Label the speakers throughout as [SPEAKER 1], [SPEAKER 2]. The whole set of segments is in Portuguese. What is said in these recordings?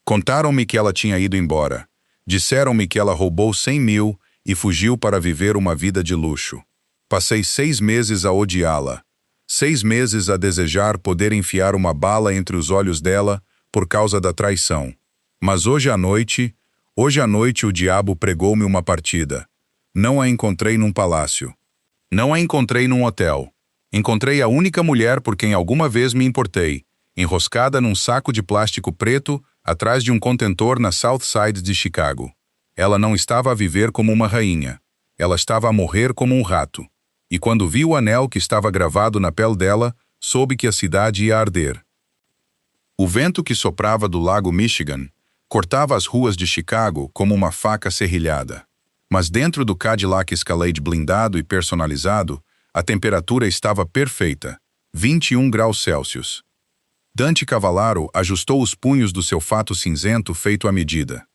[SPEAKER 1] Contaram-me que ela tinha ido embora. Disseram-me que ela roubou 100 mil e fugiu para viver uma vida de luxo. Passei 6 meses a odiá-la. 6 meses a desejar poder enfiar uma bala entre os olhos dela por causa da traição. Mas hoje à noite o diabo pregou-me uma partida. Não a encontrei num palácio. Não a encontrei num hotel. Encontrei a única mulher por quem alguma vez me importei, enroscada num saco de plástico preto atrás de um contentor na South Side de Chicago. Ela não estava a viver como uma rainha. Ela estava a morrer como um rato. E quando vi o anel que estava gravado na pele dela, soube que a cidade ia arder. O vento que soprava do lago Michigan cortava as ruas de Chicago como uma faca serrilhada. Mas dentro do Cadillac Escalade blindado e personalizado, a temperatura estava perfeita, 21 graus Celsius. Dante Cavallaro ajustou os punhos do seu fato cinzento feito à medida.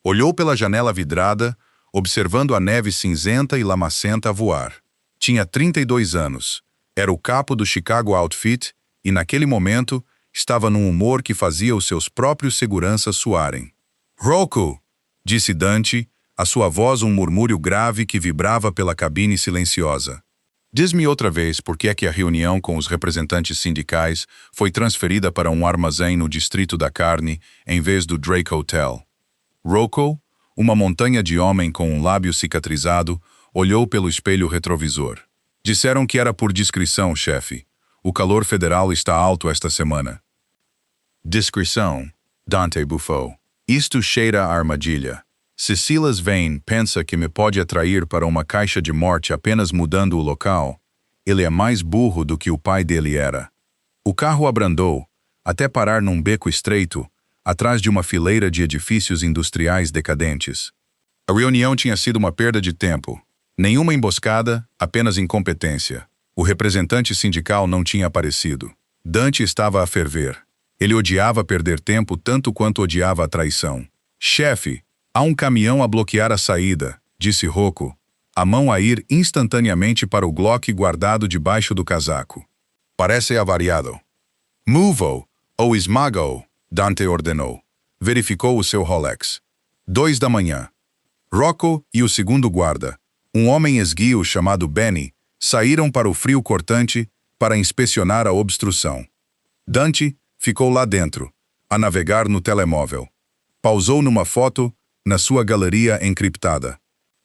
[SPEAKER 1] Olhou pela janela vidrada, observando a neve cinzenta e lamacenta a voar. Tinha 32 anos, era o capo do Chicago Outfit e, naquele momento, estava num humor que fazia os seus próprios seguranças suarem. "Rocco!" disse Dante, a sua voz um murmúrio grave que vibrava pela cabine silenciosa. "Diz-me outra vez por que é que a reunião com os representantes sindicais foi transferida para um armazém no Distrito da Carne, em vez do Drake Hotel." Rocco, uma montanha de homem com um lábio cicatrizado, olhou pelo espelho retrovisor. "Disseram que era por discrição, chefe. O calor federal está alto esta semana." "Discrição?" Dante bufou. "Isto cheira a armadilha. Se Silas Vane pensa que me pode atrair para uma caixa de morte apenas mudando o local, ele é mais burro do que o pai dele era." O carro abrandou, até parar num beco estreito, atrás de uma fileira de edifícios industriais decadentes. A reunião tinha sido uma perda de tempo. Nenhuma emboscada, apenas incompetência. O representante sindical não tinha aparecido. Dante estava a ferver. Ele odiava perder tempo tanto quanto odiava a traição. "Chefe, há um caminhão a bloquear a saída", disse Rocco, a mão a ir instantaneamente para o Glock guardado debaixo do casaco. "Parece avariado." "Move-o, ou esmaga-o", Dante ordenou. Verificou o seu Rolex. 2 da manhã. Rocco e o segundo guarda, um homem esguio chamado Benny, saíram para o frio cortante para inspecionar a obstrução. Dante ficou lá dentro, a navegar no telemóvel. Pausou numa foto na sua galeria encriptada.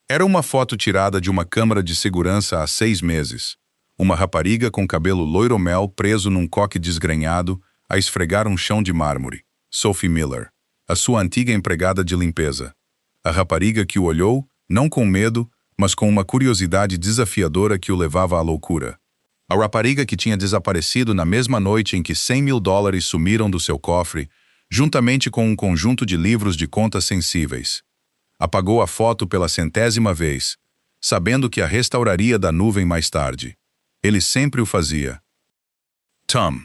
[SPEAKER 1] Era uma foto tirada de uma câmara de segurança há 6 meses. Uma rapariga com cabelo loiro-mel preso num coque desgrenhado a esfregar um chão de mármore. Sophie Miller, a sua antiga empregada de limpeza. A rapariga que o olhou, não com medo, mas com uma curiosidade desafiadora que o levava à loucura. A rapariga que tinha desaparecido na mesma noite em que $100 mil sumiram do seu cofre, juntamente com um conjunto de livros de contas sensíveis. Apagou a foto pela 100ª vez, sabendo que a restauraria da nuvem mais tarde. Ele sempre o fazia. Tom.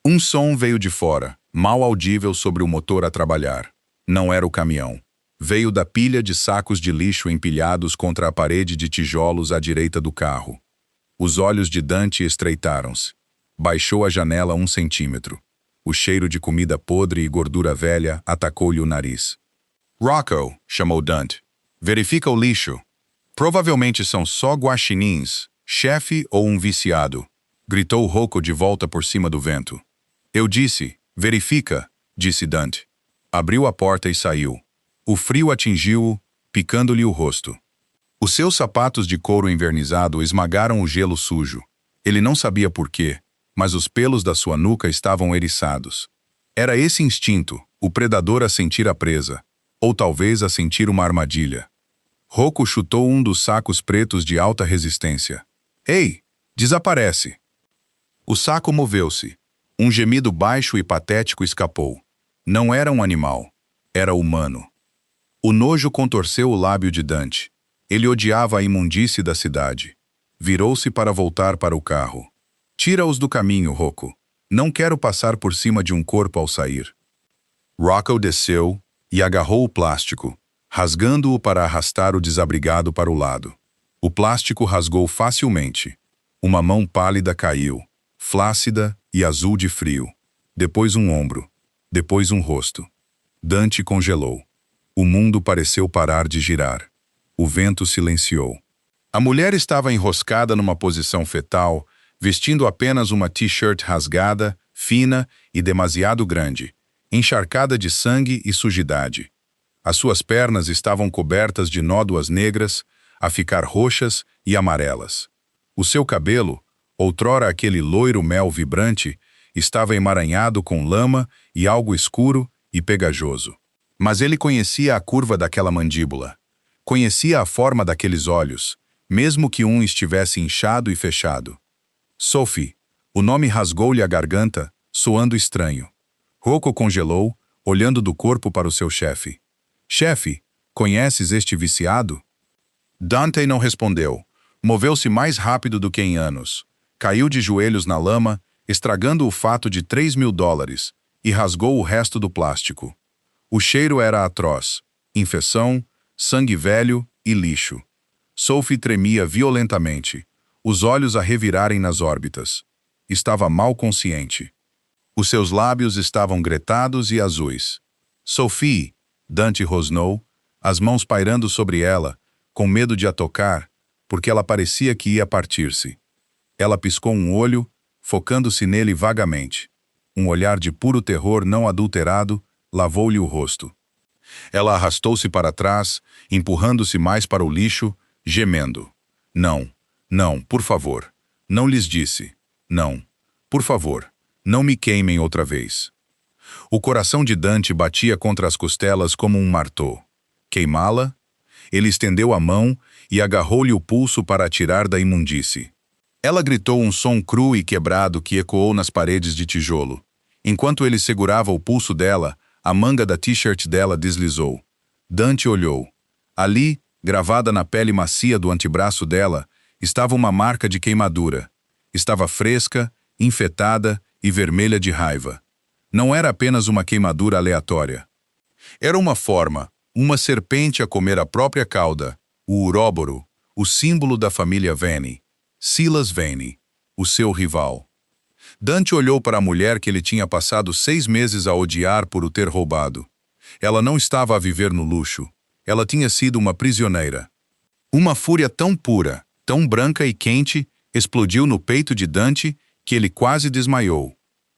[SPEAKER 1] Um som veio de fora, mal audível sobre o motor a trabalhar. Não era o caminhão. Veio da pilha de sacos de lixo empilhados contra a parede de tijolos à direita do carro. Os olhos de Dante estreitaram-se. Baixou a janela 1 centímetro. O cheiro de comida podre e gordura velha atacou-lhe o nariz. "Rocco", chamou Dante. "Verifica o lixo. Provavelmente são só guaxinins, chefe ou um viciado", gritou Rocco de volta por cima do vento. "Eu disse, verifica", disse Dante. Abriu a porta e saiu. O frio atingiu-o, picando-lhe o rosto. Os seus sapatos de couro envernizado esmagaram o gelo sujo. Ele não sabia por quê, mas os pelos da sua nuca estavam eriçados. Era esse instinto, o predador a sentir a presa, ou talvez a sentir uma armadilha. Rocco chutou um dos sacos pretos de alta resistência. "Ei, desaparece!" O saco moveu-se. Um gemido baixo e patético escapou. Não era um animal, era humano. O nojo contorceu o lábio de Dante. Ele odiava a imundície da cidade. Virou-se para voltar para o carro. "Tira-os do caminho, Rocco. Não quero passar por cima de um corpo ao sair." Rocco desceu e agarrou o plástico, rasgando-o para arrastar o desabrigado para o lado. O plástico rasgou facilmente. Uma mão pálida caiu, flácida e azul de frio. Depois um ombro. Depois um rosto. Dante congelou. O mundo pareceu parar de girar. O vento silenciou. A mulher estava enroscada numa posição fetal, vestindo apenas uma t-shirt rasgada, fina e demasiado grande, encharcada de sangue e sujidade. As suas pernas estavam cobertas de nódoas negras, a ficar roxas e amarelas. O seu cabelo, outrora aquele loiro mel vibrante, estava emaranhado com lama e algo escuro e pegajoso. Mas ele conhecia a curva daquela mandíbula. Conhecia a forma daqueles olhos, mesmo que um estivesse inchado e fechado. Sophie, o nome rasgou-lhe a garganta, soando estranho. Rocco congelou, olhando do corpo para o seu chefe. Chefe, conheces este viciado? Dante não respondeu. Moveu-se mais rápido do que em anos. Caiu de joelhos na lama, estragando o fato de $3.000, e rasgou o resto do plástico. O cheiro era atroz. Infecção, sangue velho e lixo. Sophie tremia violentamente, os olhos a revirarem nas órbitas. Estava mal consciente. Os seus lábios estavam gretados e azuis. Sophie, Dante rosnou, as mãos pairando sobre ela, com medo de a tocar, porque ela parecia que ia partir-se. Ela piscou um olho, focando-se nele vagamente. Um olhar de puro terror não adulterado lavou-lhe o rosto. Ela arrastou-se para trás, empurrando-se mais para o lixo, gemendo. Não, não, por favor. Não lhes disse. Não, por favor, não me queimem outra vez. O coração de Dante batia contra as costelas como um martô. Queimá-la? Ele estendeu a mão e agarrou-lhe o pulso para a tirar da imundície. Ela gritou um som cru e quebrado que ecoou nas paredes de tijolo. Enquanto ele segurava o pulso dela, a manga da t-shirt dela deslizou. Dante olhou. Ali, gravada na pele macia do antebraço dela, estava uma marca de queimadura. Estava fresca, infetada e vermelha de raiva. Não era apenas uma queimadura aleatória. Era uma forma, uma serpente a comer a própria cauda, o uróboro, o símbolo da família Veni, Silas Veni, o seu rival. Dante olhou para a mulher que ele tinha passado 6 meses a odiar por o ter roubado. Ela não estava a viver no luxo. Ela tinha sido uma prisioneira. Uma fúria tão pura, tão branca e quente, explodiu no peito de Dante que ele quase desmaiou.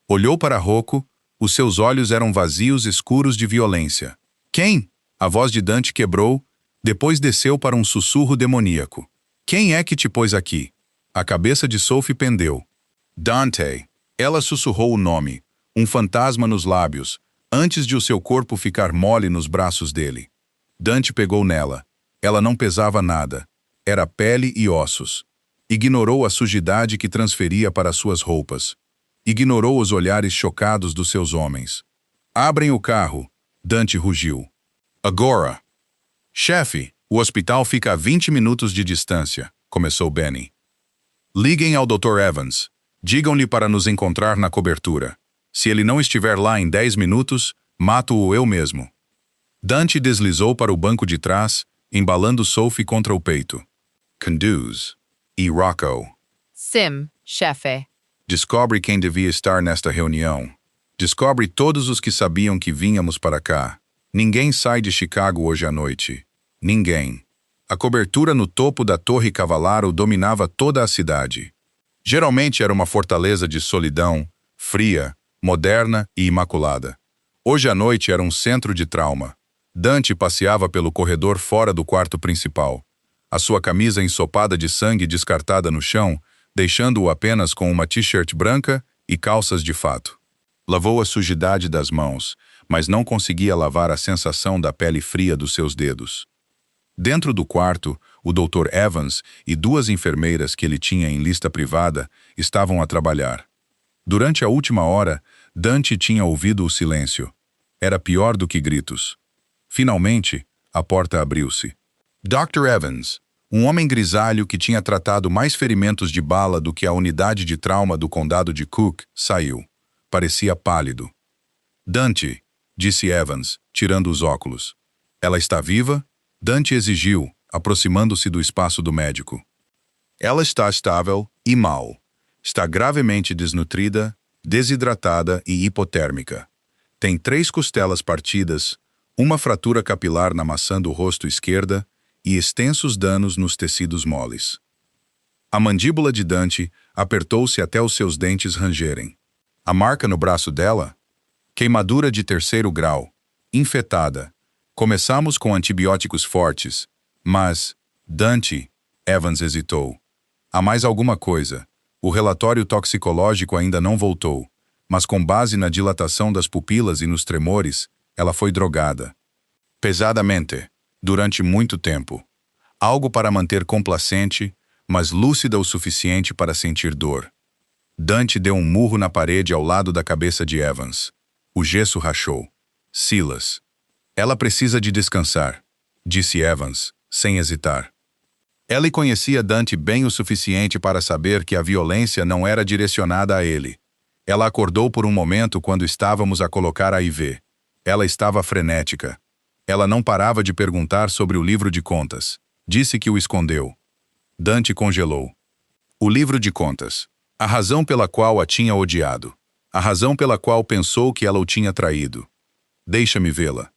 [SPEAKER 1] Olhou para Rocco, os seus olhos eram vazios escuros de violência. Quem? A voz de Dante quebrou, depois desceu para um sussurro demoníaco. Quem é que te pôs aqui? A cabeça de Sophie pendeu. Dante. Ela sussurrou o nome, um fantasma nos lábios, antes de o seu corpo ficar mole nos braços dele. Dante pegou nela. Ela não pesava nada. Era pele e ossos. Ignorou a sujidade que transferia para suas roupas. Ignorou os olhares chocados dos seus homens. Abrem o carro, Dante rugiu. Agora. Chefe, o hospital fica a 20 minutos de distância, começou Benny. Liguem ao Dr. Evans. Digam-lhe para nos encontrar na cobertura. Se ele não estiver lá em 10 minutos, mato-o eu mesmo. Dante deslizou para o banco de trás, embalando Sophie contra o peito. Conduze. E Rocco.
[SPEAKER 2] Sim, chefe.
[SPEAKER 1] Descobre quem devia estar nesta reunião. Descobre todos os que sabiam que vínhamos para cá. Ninguém sai de Chicago hoje à noite. Ninguém. A cobertura no topo da Torre Cavalaro dominava toda a cidade. Geralmente era uma fortaleza de solidão, fria, moderna e imaculada. Hoje à noite era um centro de trauma. Dante passeava pelo corredor fora do quarto principal. A sua camisa ensopada de sangue descartada no chão, deixando-o apenas com uma t-shirt branca e calças de fato. Lavou a sujidade das mãos, mas não conseguia lavar a sensação da pele fria dos seus dedos. Dentro do quarto, o Dr. Evans e 2 enfermeiras que ele tinha em lista privada estavam a trabalhar. Durante a última hora, Dante tinha ouvido o silêncio. Era pior do que gritos. Finalmente, a porta abriu-se. Dr. Evans, um homem grisalho que tinha tratado mais ferimentos de bala do que a unidade de trauma do condado de Cook, saiu. Parecia pálido. Dante, disse Evans, tirando os óculos. Ela está viva? Dante exigiu, aproximando-se do espaço do médico. Ela está estável e mal. Está gravemente desnutrida, desidratada e hipotérmica. Tem 3 costelas partidas, uma fratura capilar na maçã do rosto esquerda e extensos danos nos tecidos moles. A mandíbula de Dante apertou-se até os seus dentes rangerem. A marca no braço dela? Queimadura de 3º grau, infetada. Começamos com antibióticos fortes, mas... Dante, Evans hesitou. Há mais alguma coisa. O relatório toxicológico ainda não voltou, mas com base na dilatação das pupilas e nos tremores, ela foi drogada. Pesadamente, durante muito tempo. Algo para manter complacente, mas lúcida o suficiente para sentir dor. Dante deu um murro na parede ao lado da cabeça de Evans. O gesso rachou. Silas. Ela precisa de descansar, disse Evans, sem hesitar. Ela conhecia Dante bem o suficiente para saber que a violência não era direcionada a ele. Ela acordou por um momento quando estávamos a colocar a IV. Ela estava frenética. Ela não parava de perguntar sobre o livro de contas. Disse que o escondeu. Dante congelou. O livro de contas. A razão pela qual a tinha odiado. A razão pela qual pensou que ela o tinha traído. Deixa-me vê-la.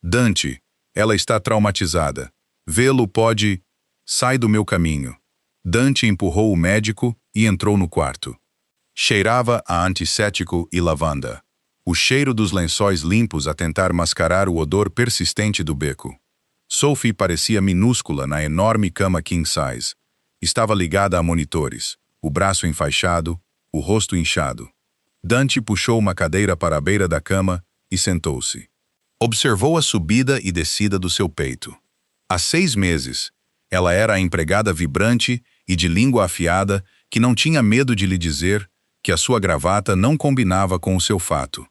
[SPEAKER 1] Dante, ela está traumatizada. Vê-lo pode... Sai do meu caminho. Dante empurrou o médico e entrou no quarto. Cheirava a antisséptico e lavanda. O cheiro dos lençóis limpos a tentar mascarar o odor persistente do beco. Sophie parecia minúscula na enorme cama king size. Estava ligada a monitores, o braço enfaixado, o rosto inchado. Dante puxou uma cadeira para a beira da cama e sentou-se. Observou a subida e descida do seu peito. Há 6 meses, ela era a empregada vibrante e de língua afiada que não tinha medo de lhe dizer que a sua gravata não combinava com o seu fato.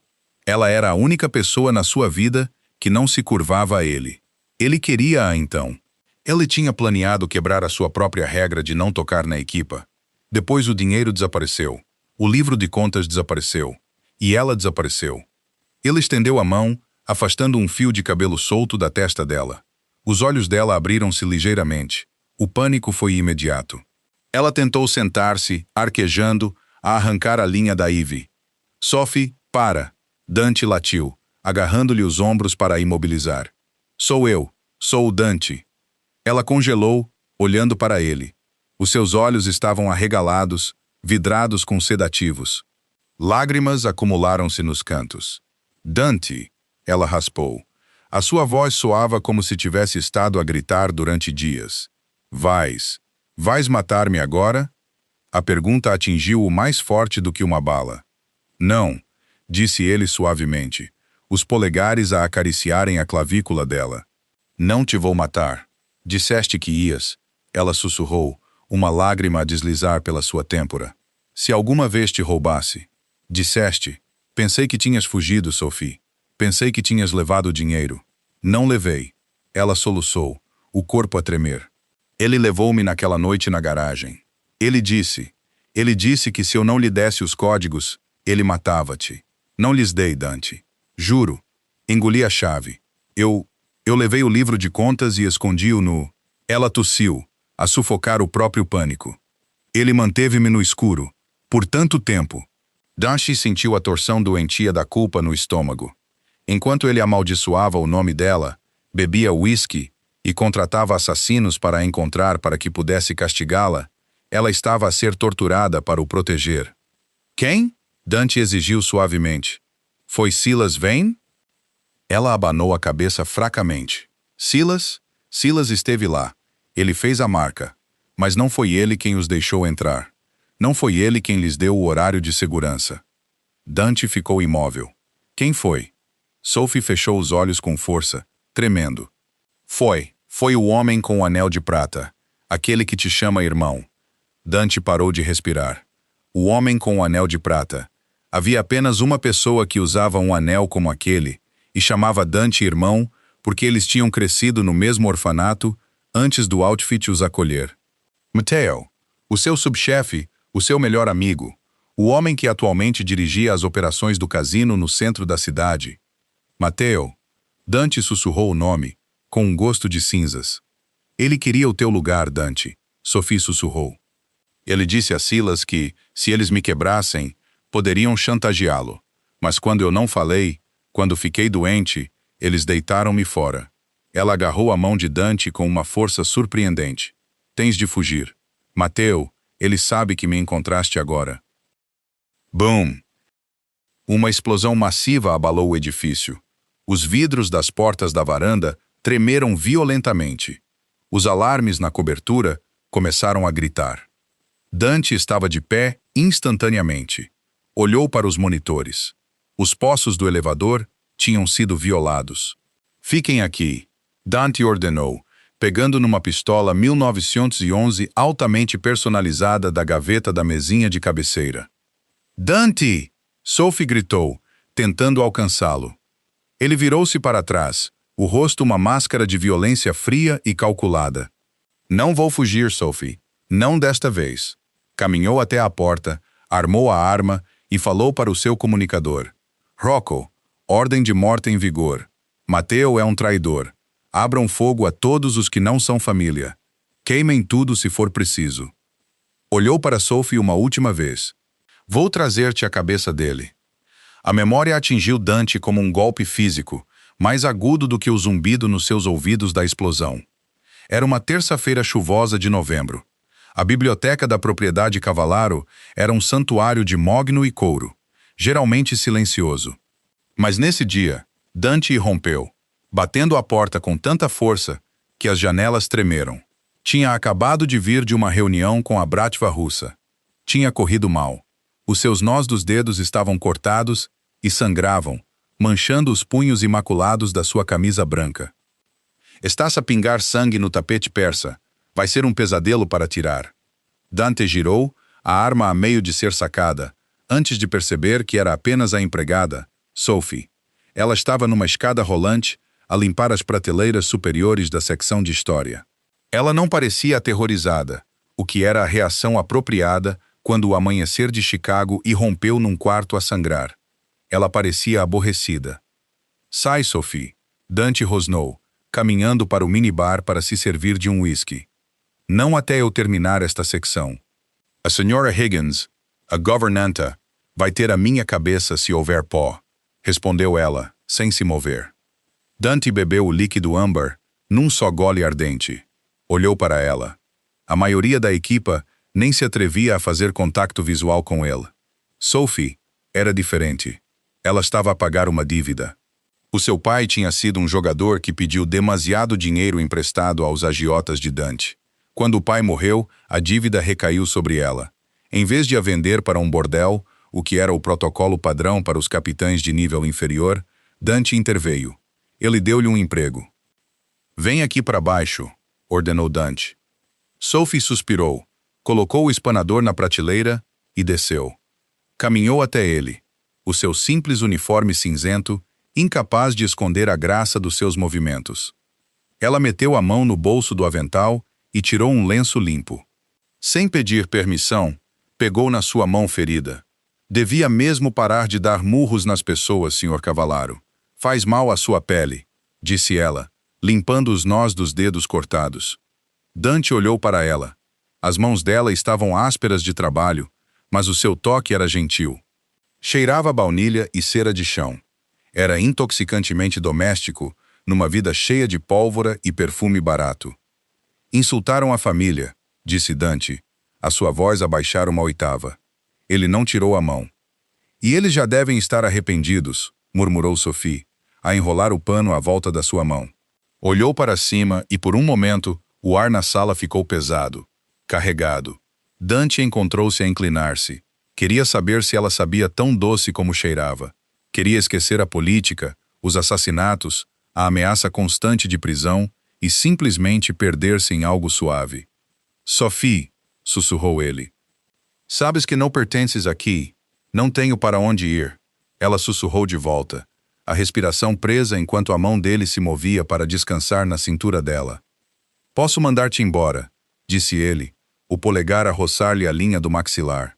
[SPEAKER 1] Ela era a única pessoa na sua vida que não se curvava a ele. Ele queria-a então. Ele tinha planeado quebrar a sua própria regra de não tocar na equipa. Depois o dinheiro desapareceu. O livro de contas desapareceu. E ela desapareceu. Ele estendeu a mão, afastando um fio de cabelo solto da testa dela. Os olhos dela abriram-se ligeiramente. O pânico foi imediato. Ela tentou sentar-se, arquejando, a arrancar a linha da Ivy. Sophie, para! Dante latiu, agarrando-lhe os ombros para a imobilizar. Sou eu, sou o Dante. Ela congelou, olhando para ele. Os seus olhos estavam arregalados, vidrados com sedativos. Lágrimas acumularam-se nos cantos. Dante, ela raspou. A sua voz soava como se tivesse estado a gritar durante dias. Vais matar-me agora? A pergunta atingiu-o mais forte do que uma bala. Não, disse ele suavemente, os polegares a acariciarem a clavícula dela. Não te vou matar. Disseste que ias. Ela sussurrou, uma lágrima a deslizar pela sua têmpora. Se alguma vez te roubasse. Disseste. Pensei que tinhas fugido, Sophie. Pensei que tinhas levado o dinheiro. Não levei. Ela soluçou, o corpo a tremer. Ele levou-me naquela noite na garagem. Ele disse que se eu não lhe desse os códigos, ele matava-te. Não lhes dei, Dante. Juro. Engoli a chave. Eu levei o livro de contas e escondi-o no... Ela tossiu, a sufocar o próprio pânico. Ele manteve-me no escuro. Por tanto tempo. Dante sentiu a torção doentia da culpa no estômago. Enquanto ele amaldiçoava o nome dela, bebia uísque e contratava assassinos para a encontrar para que pudesse castigá-la, ela estava a ser torturada para o proteger. Quem? Dante exigiu suavemente. Foi Silas Vane? Ela abanou a cabeça fracamente. Silas? Silas esteve lá. Ele fez a marca. Mas não foi ele quem os deixou entrar. Não foi ele quem lhes deu o horário de segurança. Dante ficou imóvel. Quem foi? Sophie fechou os olhos com força, tremendo. Foi o homem com o anel de prata, aquele que te chama irmão. Dante parou de respirar. O homem com o anel de prata. Havia apenas uma pessoa que usava um anel como aquele e chamava Dante irmão porque eles tinham crescido no mesmo orfanato antes do outfit os acolher. Matteo, o seu subchefe, o seu melhor amigo, o homem que atualmente dirigia as operações do cassino no centro da cidade. Matteo, Dante sussurrou o nome, com um gosto de cinzas. Ele queria o teu lugar, Dante, Sophie sussurrou. Ele disse a Silas que, se eles me quebrassem, poderiam chantageá-lo. Mas quando eu não falei, quando fiquei doente, Eles deitaram-me fora. Ela agarrou a mão de Dante com uma força surpreendente. Tens de fugir. Mateo, ele sabe que me encontraste agora. Boom! Uma explosão massiva abalou o edifício. Os vidros das portas da varanda tremeram violentamente. Os alarmes na cobertura começaram a gritar. Dante estava de pé instantaneamente. Olhou para os monitores. Os poços do elevador tinham sido violados. Fiquem aqui, Dante ordenou, pegando numa pistola 1911 altamente personalizada da gaveta da mesinha de cabeceira. Dante! Sophie gritou, tentando alcançá-lo. Ele virou-se para trás, o rosto uma máscara de violência fria e calculada. Não vou fugir, Sophie. Não desta vez. Caminhou até a porta, armou a arma e falou para o seu comunicador. Rocco, ordem de morte em vigor. Mateo é um traidor. Abram fogo a todos os que não são família. Queimem tudo se for preciso. Olhou para Sophie uma última vez. Vou trazer-te a cabeça dele. A memória atingiu Dante como um golpe físico, mais agudo do que o zumbido nos seus ouvidos da explosão. Era uma terça-feira chuvosa de novembro. A biblioteca da propriedade Cavallaro era um santuário de mogno e couro, geralmente silencioso. Mas nesse dia, Dante irrompeu, batendo a porta com tanta força que as janelas tremeram. Tinha acabado de vir de uma reunião com a Bratva russa. Tinha corrido mal. Os seus nós dos dedos estavam cortados e sangravam, manchando os punhos imaculados da sua camisa branca. Está-se a pingar sangue no tapete persa. Vai ser um pesadelo para tirar. Dante girou, a arma a meio de ser sacada, antes de perceber que era apenas a empregada, Sophie. Ela estava numa escada rolante, a limpar as prateleiras superiores da secção de história. Ela não parecia aterrorizada, o que era a reação apropriada quando o amanhecer de Chicago irrompeu num quarto a sangrar. Ela parecia aborrecida. Sai, Sophie, Dante rosnou, caminhando para o minibar para se servir de um whisky. Não até eu terminar esta secção. A senhora Higgins, a governanta, vai ter a minha cabeça se houver pó, respondeu ela, sem se mover. Dante bebeu o líquido âmbar, num só gole ardente. Olhou para ela. A maioria da equipa nem se atrevia a fazer contato visual com ele. Sophie era diferente. Ela estava a pagar uma dívida. O seu pai tinha sido um jogador que pediu demasiado dinheiro emprestado aos agiotas de Dante. Quando o pai morreu, a dívida recaiu sobre ela. Em vez de a vender para um bordel, o que era o protocolo padrão para os capitães de nível inferior, Dante interveio. Ele deu-lhe um emprego. Vem aqui para baixo, ordenou Dante. Sophie suspirou, colocou o espanador na prateleira e desceu. Caminhou até ele, o seu simples uniforme cinzento, incapaz de esconder a graça dos seus movimentos. Ela meteu a mão no bolso do avental e tirou um lenço limpo. Sem pedir permissão, pegou na sua mão ferida. Devia mesmo parar de dar murros nas pessoas, Sr. Cavallaro. Faz mal à sua pele, disse ela, limpando os nós dos dedos cortados. Dante olhou para ela. As mãos dela estavam ásperas de trabalho, mas o seu toque era gentil. Cheirava a baunilha e cera de chão. Era intoxicantemente doméstico, numa vida cheia de pólvora e perfume barato. Insultaram a família, disse Dante, a sua voz a baixar uma oitava. Ele não tirou a mão. E eles já devem estar arrependidos, murmurou Sophie, a enrolar o pano à volta da sua mão. Olhou para cima e por um momento o ar na sala ficou pesado, carregado. Dante encontrou-se a inclinar-se. Queria saber se ela sabia tão doce como cheirava. Queria esquecer a política, os assassinatos, a ameaça constante de prisão e simplesmente perder-se em algo suave. Sophie, sussurrou ele. Sabes que não pertences aqui. Não tenho para onde ir. Ela sussurrou de volta, a respiração presa enquanto a mão dele se movia para descansar na cintura dela. Posso mandar-te embora, disse ele, o polegar a roçar-lhe a linha do maxilar.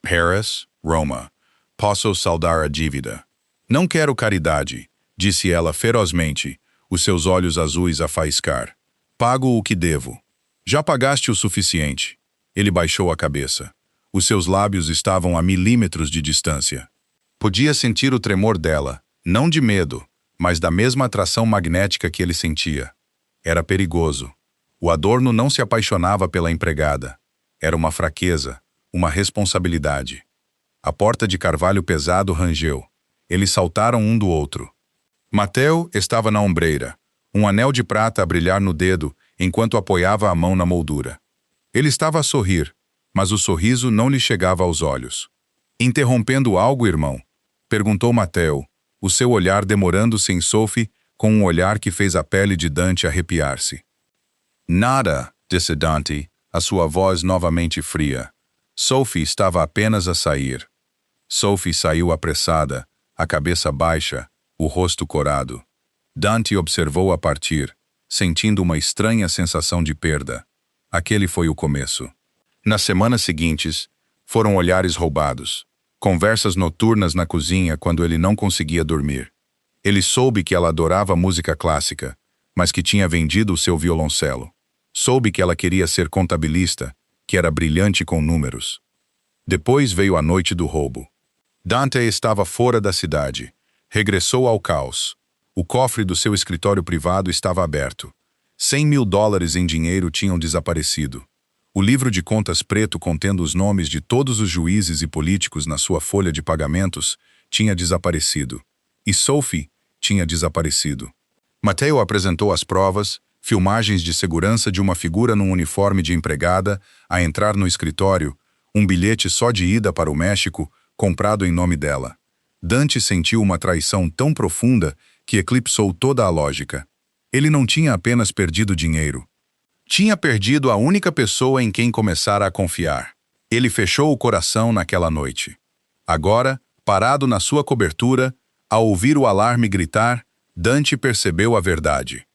[SPEAKER 1] Paris, Roma. Posso saldar a dívida. Não quero caridade, disse ela ferozmente, os seus olhos azuis a faiscar. Pago o que devo. Já pagaste o suficiente. Ele baixou a cabeça. Os seus lábios estavam a milímetros de distância. Podia sentir o tremor dela, não de medo, mas da mesma atração magnética que ele sentia. Era perigoso. O Adorno não se apaixonava pela empregada. Era uma fraqueza, uma responsabilidade. A porta de carvalho pesado rangeu. Eles saltaram um do outro. Mateo estava na ombreira, um anel de prata a brilhar no dedo enquanto apoiava a mão na moldura. Ele estava a sorrir, mas o sorriso não lhe chegava aos olhos. Interrompendo algo, irmão? Perguntou Mateo, o seu olhar demorando-se em Sophie com um olhar que fez a pele de Dante arrepiar-se. Nada, disse Dante, a sua voz novamente fria. Sophie estava apenas a sair. Sophie saiu apressada, a cabeça baixa, o rosto corado. Dante observou-a partir, sentindo uma estranha sensação de perda. Aquele foi o começo. Nas semanas seguintes, foram olhares roubados, conversas noturnas na cozinha quando ele não conseguia dormir. Ele soube que ela adorava música clássica, mas que tinha vendido o seu violoncelo. Soube que ela queria ser contabilista, que era brilhante com números. Depois veio a noite do roubo. Dante estava fora da cidade. Regressou ao caos. O cofre do seu escritório privado estava aberto. $100.000 em dinheiro tinham desaparecido. O livro de contas preto contendo os nomes de todos os juízes e políticos na sua folha de pagamentos tinha desaparecido. E Sophie tinha desaparecido. Mateo apresentou as provas, filmagens de segurança de uma figura num uniforme de empregada a entrar no escritório, um bilhete só de ida para o México, comprado em nome dela. Dante sentiu uma traição tão profunda que eclipsou toda a lógica. Ele não tinha apenas perdido dinheiro. Tinha perdido a única pessoa em quem começara a confiar. Ele fechou o coração naquela noite. Agora, parado na sua cobertura, ao ouvir o alarme gritar, Dante percebeu a verdade.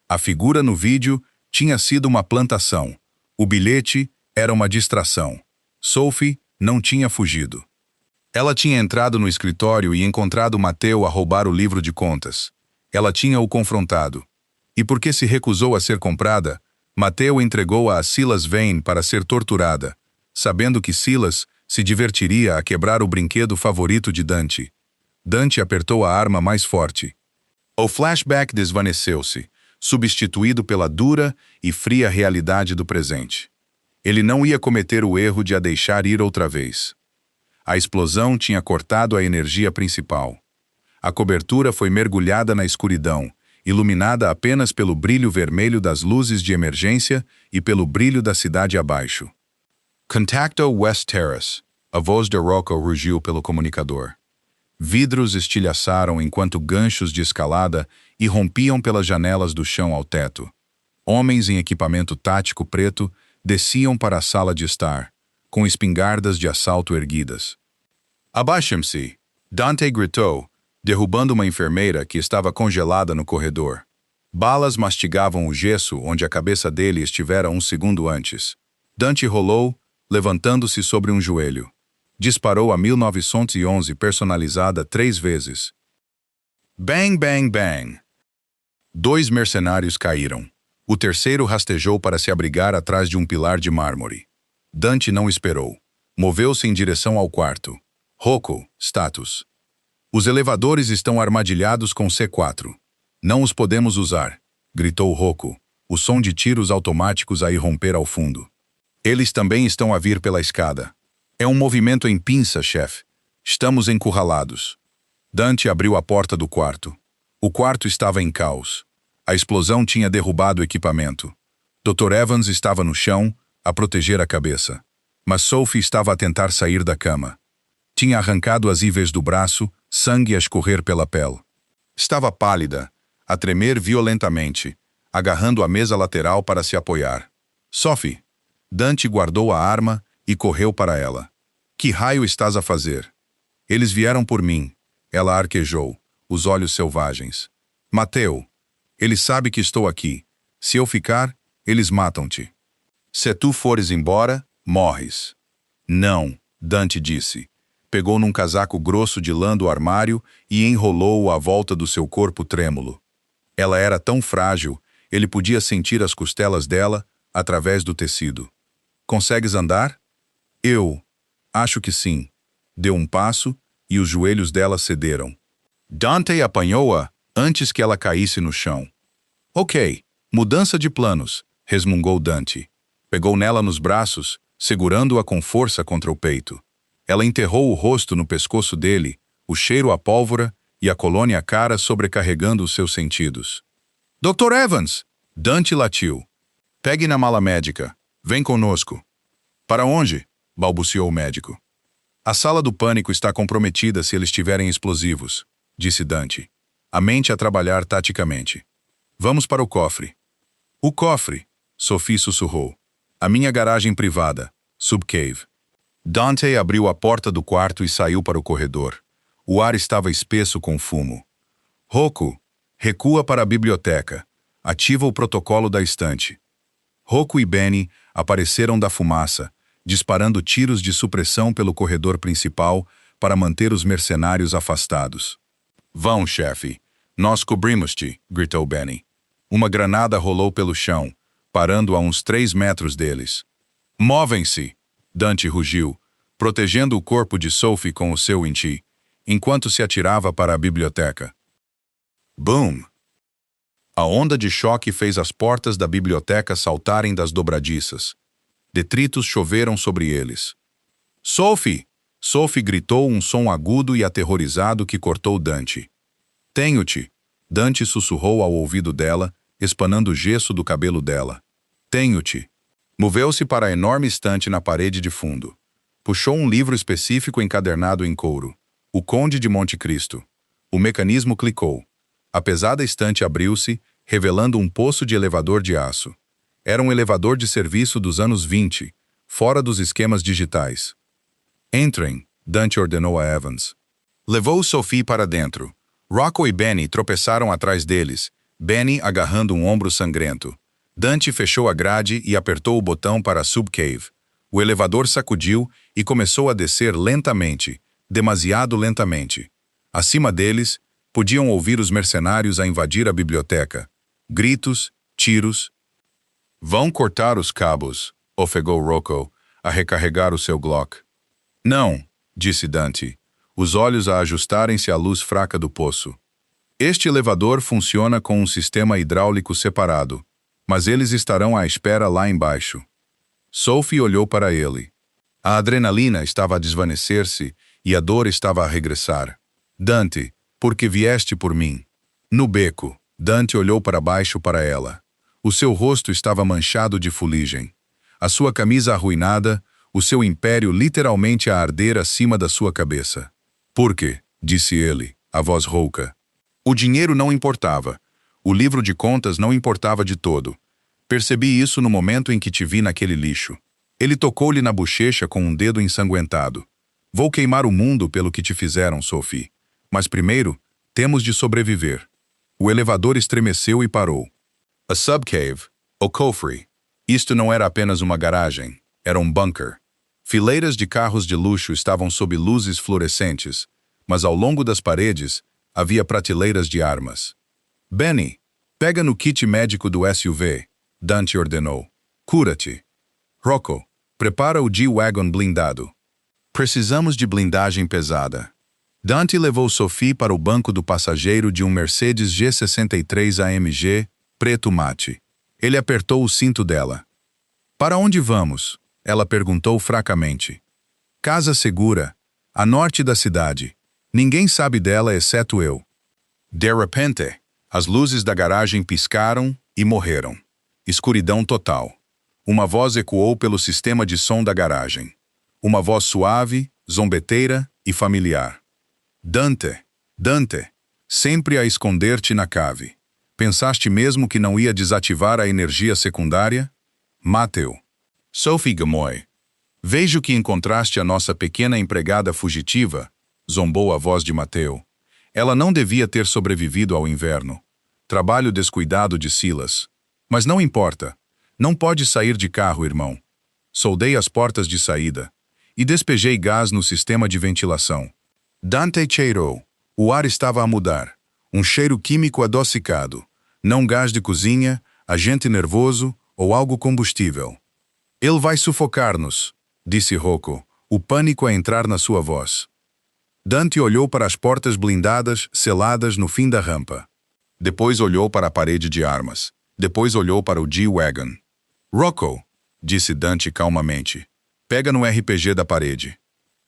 [SPEAKER 1] A figura no vídeo tinha sido uma plantação. O bilhete era uma distração. Sophie não tinha fugido. Ela tinha entrado no escritório e encontrado Mateo a roubar o livro de contas. Ela tinha o confrontado. E porque se recusou a ser comprada, Mateo entregou-a a Silas Vane para ser torturada, sabendo que Silas se divertiria a quebrar o brinquedo favorito de Dante. Dante apertou a arma mais forte. O flashback desvaneceu-se, substituído pela dura e fria realidade do presente. Ele não ia cometer o erro de a deixar ir outra vez. A explosão tinha cortado a energia principal. A cobertura foi mergulhada na escuridão, iluminada apenas pelo brilho vermelho das luzes de emergência e pelo brilho da cidade abaixo. Contacto West Terrace, a voz de Rocco rugiu pelo comunicador. Vidros estilhaçaram enquanto ganchos de escalada irrompiam pelas janelas do chão ao teto. Homens em equipamento tático preto desciam para a sala de estar, com espingardas de assalto erguidas. Abaixem-se! Dante gritou, derrubando uma enfermeira que estava congelada no corredor. Balas mastigavam o gesso onde a cabeça dele estivera um segundo antes. Dante rolou, levantando-se sobre um joelho. Disparou a 1911 personalizada 3 vezes. Bang, bang, bang! 2 mercenários caíram. O terceiro rastejou para se abrigar atrás de um pilar de mármore. Dante não esperou. Moveu-se em direção ao quarto. Rocco, status. Os elevadores estão armadilhados com C4. Não os podemos usar, gritou Rocco, o som de tiros automáticos a irromper ao fundo. Eles também estão a vir pela escada. É um movimento em pinça, chefe. Estamos encurralados. Dante abriu a porta do quarto. O quarto estava em caos. A explosão tinha derrubado o equipamento. Dr. Evans estava no chão, a proteger a cabeça. Mas Sophie estava a tentar sair da cama. Tinha arrancado as íveis do braço, sangue a escorrer pela pele. Estava pálida, a tremer violentamente, agarrando a mesa lateral para se apoiar. Sophie! Dante guardou a arma e correu para ela. Que raio estás a fazer? Eles vieram por mim. Ela arquejou, os olhos selvagens. Mateo! Ele sabe que estou aqui. Se eu ficar, eles matam-te. Se tu fores embora, morres. Não, Dante disse. Pegou num casaco grosso de lã do armário e enrolou-o à volta do seu corpo trêmulo. Ela era tão frágil, ele podia sentir as costelas dela através do tecido. Consegues andar? Eu. Acho que sim. Deu um passo e os joelhos dela cederam. Dante apanhou-a, antes que ela caísse no chão. Ok, mudança de planos, resmungou Dante. Pegou nela nos braços, segurando-a com força contra o peito. Ela enterrou o rosto no pescoço dele, o cheiro a pólvora e a colônia cara sobrecarregando os seus sentidos. Dr. Evans! Dante latiu. Pegue na mala médica. Vem conosco. Para onde? Balbuciou o médico. A sala do pânico está comprometida se eles tiverem explosivos, disse Dante, a mente a trabalhar taticamente. Vamos para o cofre. O cofre, Sophie sussurrou. A minha garagem privada, subcave. Dante abriu a porta do quarto e saiu para o corredor. O ar estava espesso com fumo. Rocco, recua para a biblioteca. Ativa o protocolo da estante. Rocco e Benny apareceram da fumaça, disparando tiros de supressão pelo corredor principal para manter os mercenários afastados. Vão, chefe. Nós cobrimos-te, gritou Benny. Uma granada rolou pelo chão, parando a uns 3 metros deles. Movem-se! Dante rugiu, protegendo o corpo de Sophie com o seu inti, enquanto se atirava para a biblioteca. Boom! A onda de choque fez as portas da biblioteca saltarem das dobradiças. Detritos choveram sobre eles. Sophie! Sophie gritou um som agudo e aterrorizado que cortou Dante. Tenho-te! Dante sussurrou ao ouvido dela, espanando o gesso do cabelo dela. Tenho-te! Moveu-se para a enorme estante na parede de fundo. Puxou um livro específico encadernado em couro. O Conde de Monte Cristo. O mecanismo clicou. A pesada estante abriu-se, revelando um poço de elevador de aço. Era um elevador de serviço dos anos 20, fora dos esquemas digitais. Entrem, Dante ordenou a Evans. Levou Sophie para dentro. Rocco e Benny tropeçaram atrás deles, Benny agarrando um ombro sangrento. Dante fechou a grade e apertou o botão para a subcave. O elevador sacudiu e começou a descer lentamente, demasiado lentamente. Acima deles, podiam ouvir os mercenários a invadir a biblioteca. Gritos, tiros. Vão cortar os cabos, ofegou Rocco, a recarregar o seu Glock. Não, disse Dante, os olhos a ajustarem-se à luz fraca do poço. Este elevador funciona com um sistema hidráulico separado, mas eles estarão à espera lá embaixo. Sophie olhou para ele. A adrenalina estava a desvanecer-se e a dor estava a regressar. Dante, por que vieste por mim? No beco, Dante olhou para baixo para ela. O seu rosto estava manchado de fuligem. A sua camisa arruinada, o seu império literalmente a arder acima da sua cabeça. Por quê? Disse ele, a voz rouca. O dinheiro não importava. O livro de contas não importava de todo. Percebi isso no momento em que te vi naquele lixo. Ele tocou-lhe na bochecha com um dedo ensanguentado. Vou queimar o mundo pelo que te fizeram, Sophie. Mas primeiro, temos de sobreviver. O elevador estremeceu e parou. A subcave, o cofre. Isto não era apenas uma garagem, era um bunker. Fileiras de carros de luxo estavam sob luzes fluorescentes, mas ao longo das paredes havia prateleiras de armas. Benny, pega no kit médico do SUV, Dante ordenou. Cura-te. Rocco, prepara o G-Wagon blindado. Precisamos de blindagem pesada. Dante levou Sophie para o banco do passageiro de um Mercedes G63 AMG, preto mate. Ele apertou o cinto dela. Para onde vamos? Ela perguntou fracamente. Casa segura, a norte da cidade. Ninguém sabe dela exceto eu. De repente, as luzes da garagem piscaram e morreram. Escuridão total. Uma voz ecoou pelo sistema de som da garagem. Uma voz suave, zombeteira e familiar. Dante, Dante, sempre a esconder-te na cave. Pensaste mesmo que não ia desativar a energia secundária? Mateu. Sophie Gamoy. Vejo que encontraste a nossa pequena empregada fugitiva, zombou a voz de Mateu. Ela não devia ter sobrevivido ao inverno. Trabalho descuidado de Silas. Mas não importa. Não pode sair de carro, irmão. Soldei as portas de saída e despejei gás no sistema de ventilação. Dante cheirou. O ar estava a mudar. Um cheiro químico adocicado. Não gás de cozinha, agente nervoso ou algo combustível. Ele vai sufocar-nos, disse Rocco, o pânico a entrar na sua voz. Dante olhou para as portas blindadas, seladas no fim da rampa. Depois olhou para a parede de armas. Depois olhou para o G-Wagon. Rocco, disse Dante calmamente. Pega no RPG da parede.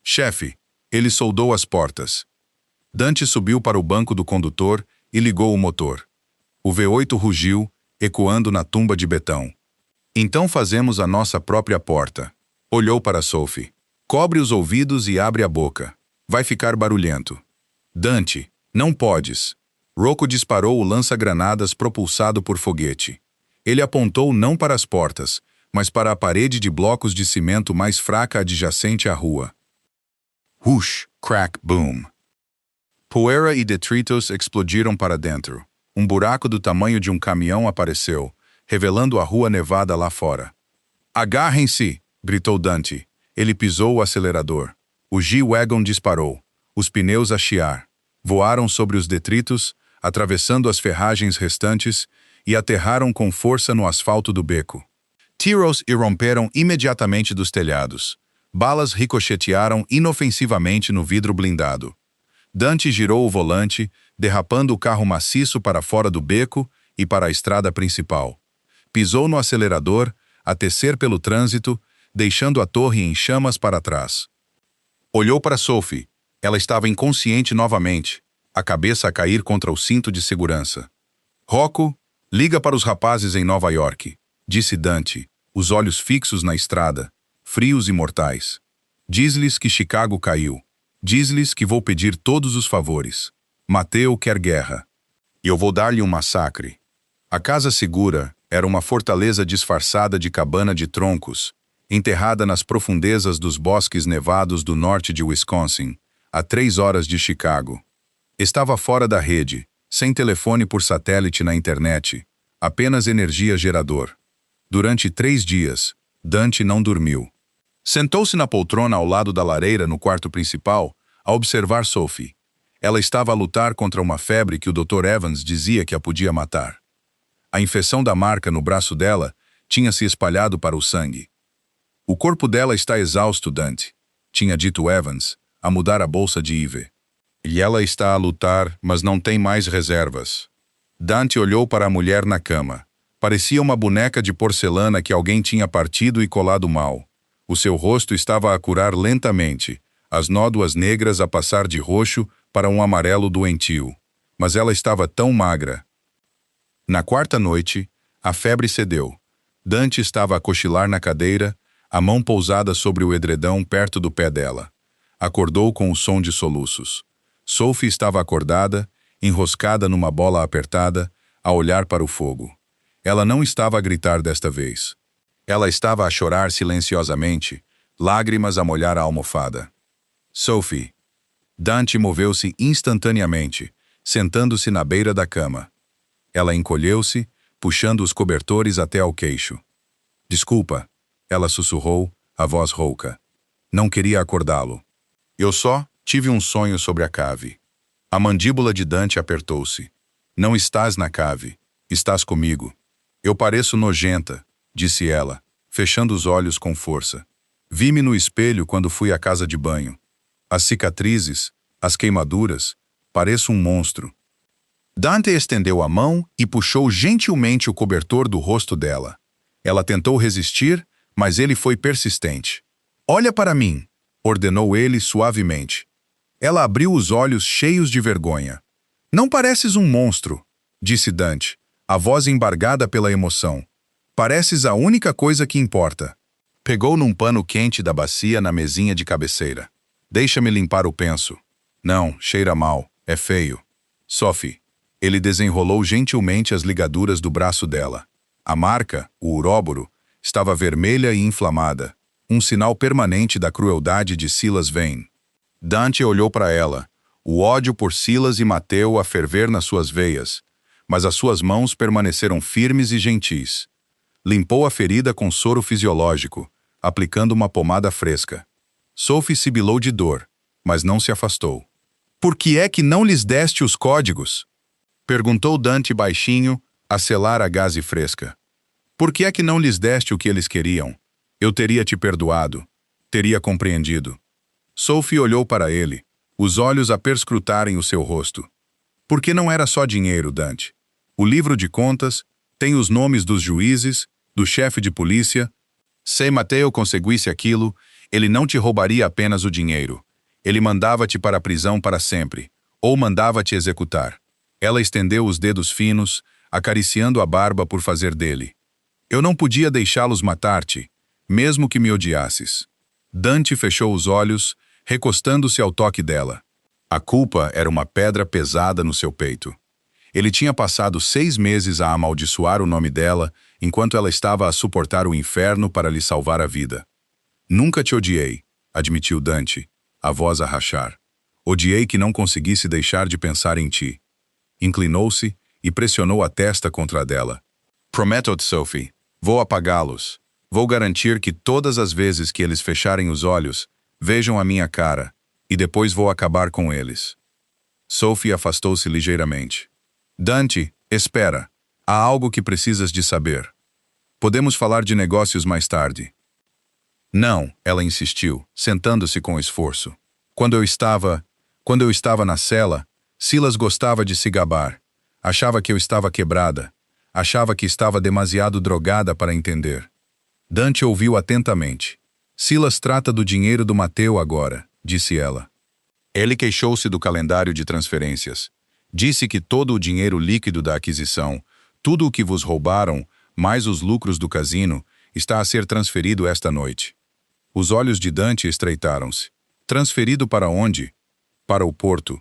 [SPEAKER 1] Chefe, ele soldou as portas. Dante subiu para o banco do condutor e ligou o motor. O V8 rugiu, ecoando na tumba de betão. Então fazemos a nossa própria porta. Olhou para Sophie. Cobre os ouvidos e abre a boca. Vai ficar barulhento. Dante, não podes. Rocco disparou o lança-granadas propulsado por foguete. Ele apontou não para as portas, mas para a parede de blocos de cimento mais fraca adjacente à rua. Whoosh, crack, boom. Poeira e detritos explodiram para dentro. Um buraco do tamanho de um caminhão apareceu, revelando a rua nevada lá fora. Agarrem-se! Gritou Dante. Ele pisou o acelerador. O G-Wagon disparou. Os pneus a chiar. Voaram sobre os detritos, atravessando as ferragens restantes, e aterraram com força no asfalto do beco. Tiros irromperam imediatamente dos telhados. Balas ricochetearam inofensivamente no vidro blindado. Dante girou o volante, derrapando o carro maciço para fora do beco e para a estrada principal. Pisou no acelerador, a tecer pelo trânsito, deixando a torre em chamas para trás. Olhou para Sophie. Ela estava inconsciente novamente, a cabeça a cair contra o cinto de segurança. Rocco, liga para os rapazes em Nova York, disse Dante, os olhos fixos na estrada, frios e mortais. Diz-lhes que Chicago caiu. Diz-lhes que vou pedir todos os favores. Mateo quer guerra. E eu vou dar-lhe um massacre. A Casa Segura era uma fortaleza disfarçada de cabana de troncos, enterrada nas profundezas dos bosques nevados do norte de Wisconsin, a 3 horas de Chicago. Estava fora da rede, sem telefone por satélite na internet, apenas energia gerador. Durante 3 dias, Dante não dormiu. Sentou-se na poltrona ao lado da lareira no quarto principal, a observar Sophie. Ela estava a lutar contra uma febre que o Dr. Evans dizia que a podia matar. A infecção da marca no braço dela tinha se espalhado para o sangue. O corpo dela está exausto, Dante, tinha dito Evans, a mudar a bolsa de IV. E ela está a lutar, mas não tem mais reservas. Dante olhou para a mulher na cama. Parecia uma boneca de porcelana que alguém tinha partido e colado mal. O seu rosto estava a curar lentamente, as nódoas negras a passar de roxo para um amarelo doentio. Mas ela estava tão magra. Na quarta noite, a febre cedeu. Dante estava a cochilar na cadeira, a mão pousada sobre o edredão perto do pé dela. Acordou com o som de soluços. Sophie estava acordada, enroscada numa bola apertada, a olhar para o fogo. Ela não estava a gritar desta vez. Ela estava a chorar silenciosamente, lágrimas a molhar a almofada. Sophie. Dante moveu-se instantaneamente, sentando-se na beira da cama. Ela encolheu-se, puxando os cobertores até ao queixo. Desculpa, ela sussurrou, a voz rouca. Não queria acordá-lo. Eu só tive um sonho sobre a cave. A mandíbula de Dante apertou-se. Não estás na cave, estás comigo. Eu pareço nojenta, disse ela, fechando os olhos com força. Vi-me no espelho quando fui à casa de banho. As cicatrizes, as queimaduras, pareço um monstro. Dante estendeu a mão e puxou gentilmente o cobertor do rosto dela. Ela tentou resistir, mas ele foi persistente. Olha para mim, ordenou ele suavemente. Ela abriu os olhos cheios de vergonha. Não pareces um monstro, disse Dante, a voz embargada pela emoção. Pareces a única coisa que importa. Pegou num pano quente da bacia na mesinha de cabeceira. Deixa-me limpar o penso. Não, cheira mal, é feio. Sophie. Ele desenrolou gentilmente as ligaduras do braço dela. A marca, o uróboro, estava vermelha e inflamada, um sinal permanente da crueldade de Silas Vane. Dante olhou para ela, o ódio por Silas e Mateo a ferver nas suas veias, mas as suas mãos permaneceram firmes e gentis. Limpou a ferida com soro fisiológico, aplicando uma pomada fresca. Sophie sibilou de dor, mas não se afastou. Por que é que não lhes deste os códigos? Perguntou Dante baixinho, a selar a gaze fresca. Por que é que não lhes deste o que eles queriam? Eu teria te perdoado, teria compreendido. Sophie olhou para ele, os olhos a perscrutarem o seu rosto. Por que não era só dinheiro, Dante? O livro de contas tem os nomes dos juízes, do chefe de polícia. Se Mateo conseguisse aquilo, ele não te roubaria apenas o dinheiro. Ele mandava-te para a prisão para sempre, ou mandava-te executar. Ela estendeu os dedos finos, acariciando a barba por fazer dele. Eu não podia deixá-los matar-te, mesmo que me odiasses. Dante fechou os olhos, recostando-se ao toque dela. A culpa era uma pedra pesada no seu peito. Ele tinha passado 6 meses a amaldiçoar o nome dela, enquanto ela estava a suportar o inferno para lhe salvar a vida. Nunca te odiei, admitiu Dante, a voz a rachar. Odiei que não conseguisse deixar de pensar em ti. Inclinou-se e pressionou a testa contra a dela. Prometo-te, Sophie, vou apagá-los. Vou garantir que todas as vezes que eles fecharem os olhos, vejam a minha cara, e depois vou acabar com eles. Sophie afastou-se ligeiramente. Dante, espera. Há algo que precisas de saber. Podemos falar de negócios mais tarde. Não, ela insistiu, sentando-se com esforço. Quando eu estava na cela, Silas gostava de se gabar. Achava que eu estava quebrada. Achava que estava demasiado drogada para entender. Dante ouviu atentamente. Silas trata do dinheiro do Mateo agora, disse ela. Ele queixou-se do calendário de transferências. Disse que todo o dinheiro líquido da aquisição, tudo o que vos roubaram, mais os lucros do casino, está a ser transferido esta noite. Os olhos de Dante estreitaram-se. Transferido para onde? Para o porto.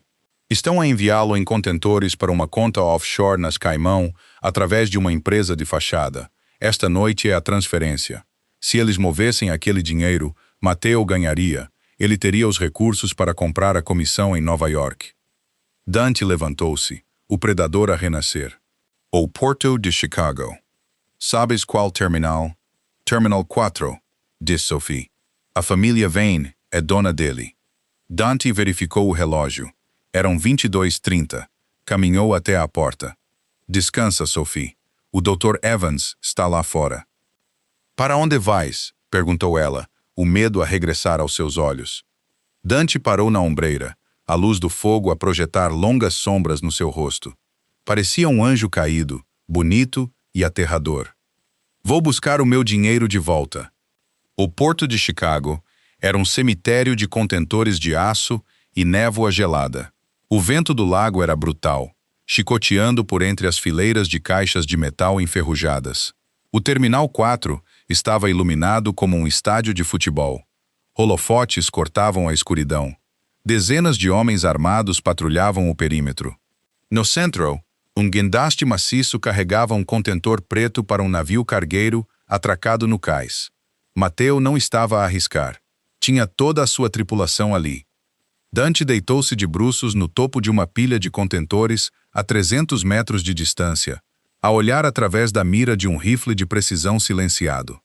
[SPEAKER 1] Estão a enviá-lo em contentores para uma conta offshore nas Caimão, através de uma empresa de fachada. Esta noite é a transferência. Se eles movessem aquele dinheiro, Mateo ganharia. Ele teria os recursos para comprar a comissão em Nova York. Dante levantou-se, o predador a renascer. O Porto de Chicago. Sabes qual terminal? Terminal 4, disse Sophie. A família Vane é dona dele. Dante verificou o relógio. Eram 22h30. Caminhou até a porta. Descansa, Sophie. O Dr. Evans está lá fora. Para onde vais? Perguntou ela, o medo a regressar aos seus olhos. Dante parou na ombreira, a luz do fogo a projetar longas sombras no seu rosto. Parecia um anjo caído, bonito e aterrador. Vou buscar o meu dinheiro de volta. O Porto de Chicago era um cemitério de contentores de aço e névoa gelada. O vento do lago era brutal, chicoteando por entre as fileiras de caixas de metal enferrujadas. O Terminal 4 estava iluminado como um estádio de futebol. Holofotes cortavam a escuridão. Dezenas de homens armados patrulhavam o perímetro. No centro, um guindaste maciço carregava um contentor preto para um navio cargueiro atracado no cais. Mateo não estava a arriscar. Tinha toda a sua tripulação ali. Dante deitou-se de bruços no topo de uma pilha de contentores a 300 metros de distância, a olhar através da mira de um rifle de precisão silenciado.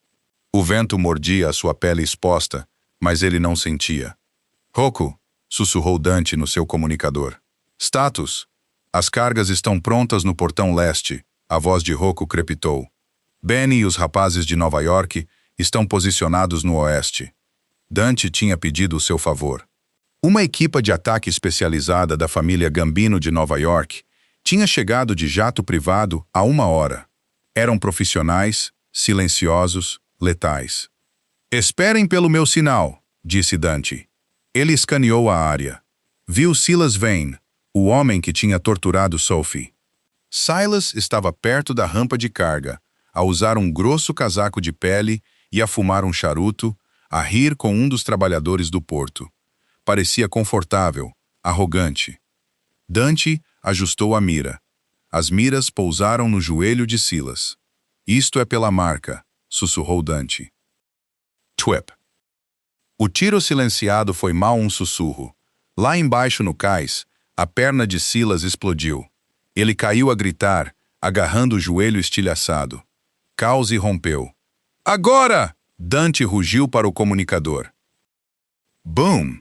[SPEAKER 1] O vento mordia a sua pele exposta, mas ele não sentia. Rocco, sussurrou Dante no seu comunicador. Status. As cargas estão prontas no portão leste, a voz de Rocco crepitou. Benny e os rapazes de Nova York estão posicionados no oeste. Dante tinha pedido o seu favor. Uma equipa de ataque especializada da família Gambino de Nova York tinha chegado de jato privado há 1 hora. Eram profissionais, silenciosos, letais. Esperem pelo meu sinal, disse Dante. Ele escaneou a área. Viu Silas Vane, o homem que tinha torturado Sophie. Silas estava perto da rampa de carga, a usar um grosso casaco de pele e a fumar um charuto, a rir com um dos trabalhadores do porto. Parecia confortável, arrogante. Dante ajustou a mira. As miras pousaram no joelho de Silas. Isto é pela marca, sussurrou Dante. Twip. O tiro silenciado foi mal um sussurro. Lá embaixo no cais, a perna de Silas explodiu. Ele caiu a gritar, agarrando o joelho estilhaçado. Caos irrompeu. Agora! Dante rugiu para o comunicador. Boom!